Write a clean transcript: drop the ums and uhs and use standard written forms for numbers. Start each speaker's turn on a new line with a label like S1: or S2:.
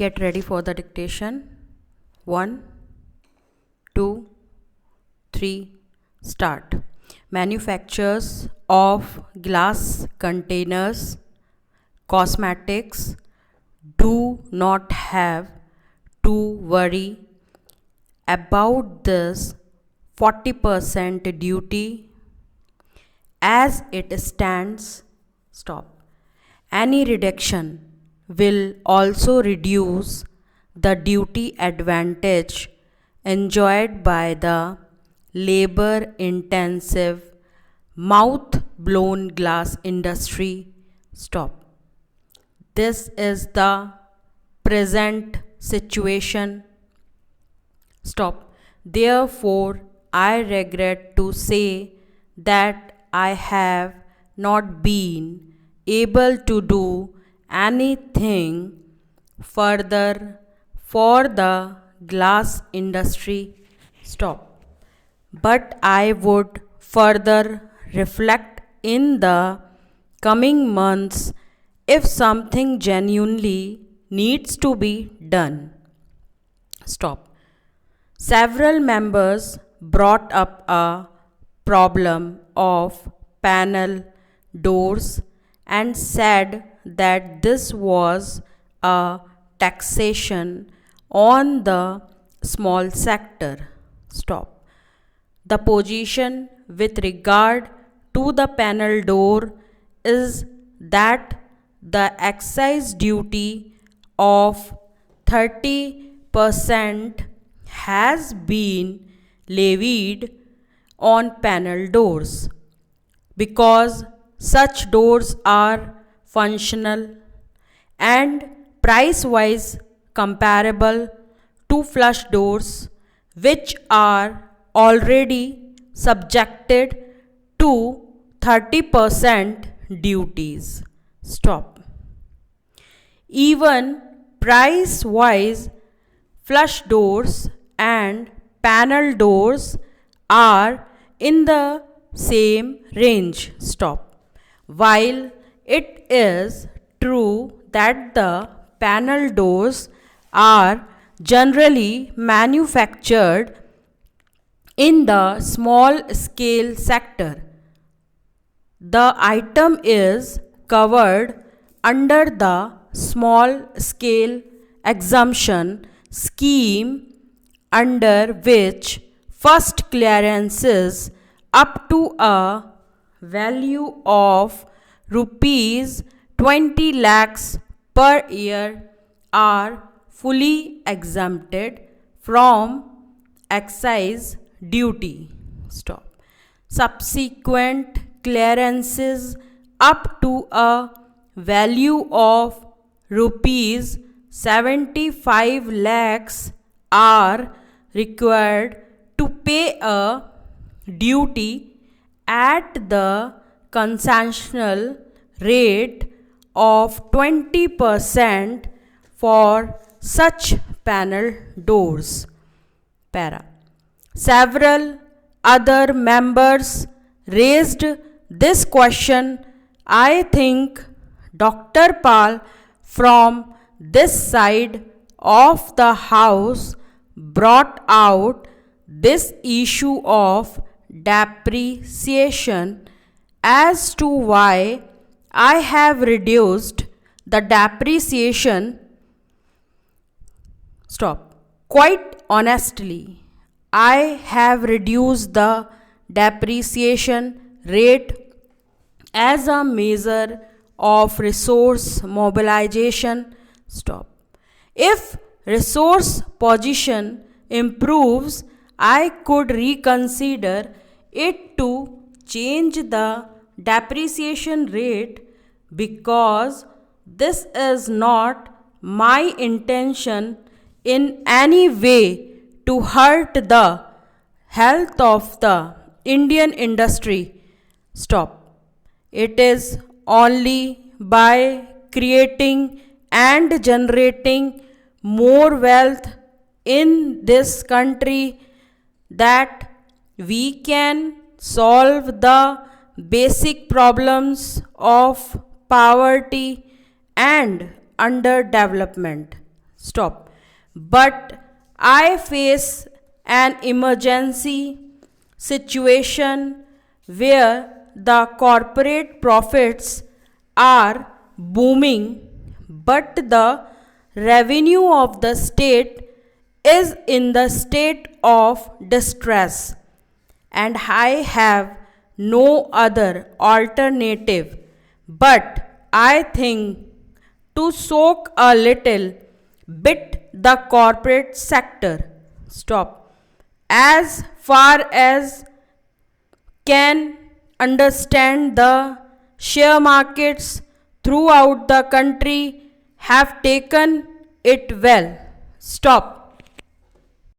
S1: Get ready for the dictation. 1, 2, 3, start. Manufacturers of glass containers, cosmetics do not have to worry about this 40% duty as it stands. Stop. Any reduction will also reduce the duty advantage enjoyed by the labor intensive mouth blown glass industry. Stop. This is the present situation. Stop. Therefore, I regret to say that I have not been able to do anything further for the glass industry. Stop. But I would further reflect in the coming months if something genuinely needs to be done. Stop. Several members brought up a problem of panel doors and said that this was a taxation on the small sector. Stop. The position with regard to the panel door is that the excise duty of 30% has been levied on panel doors because such doors are functional and price-wise comparable to flush doors, which are already subjected to 30% duties. Stop. Even price-wise, flush doors and panel doors are in the same range. Stop. While it is true that the panel doors are generally manufactured in the small scale sector, the item is covered under the small scale exemption scheme, under which first clearances up to a value of rupees 20 lakhs per year are fully exempted from excise duty. Stop. Subsequent clearances up to a value of rupees 75 lakhs are required to pay a duty at the concessional rate of 20% for such panel doors. Para. Several other members raised this question. I think Dr. Pal from this side of the house brought out this issue of depreciation as to why I have reduced the depreciation. Stop. Quite honestly, I have reduced the depreciation rate as a measure of resource mobilization. Stop. If resource position improves, I could reconsider it to change the depreciation rate, because this is not my intention in any way to hurt the health of the Indian industry. Stop. It is only by creating and generating more wealth in this country that we can solve the basic problems of poverty and underdevelopment. Stop. But I face an emergency situation where the corporate profits are booming, but the revenue of the state is in the state of distress, and I have no other alternative but I think to soak a little bit the corporate sector. Stop. As far as can understand, the share markets throughout the country have taken it well. Stop.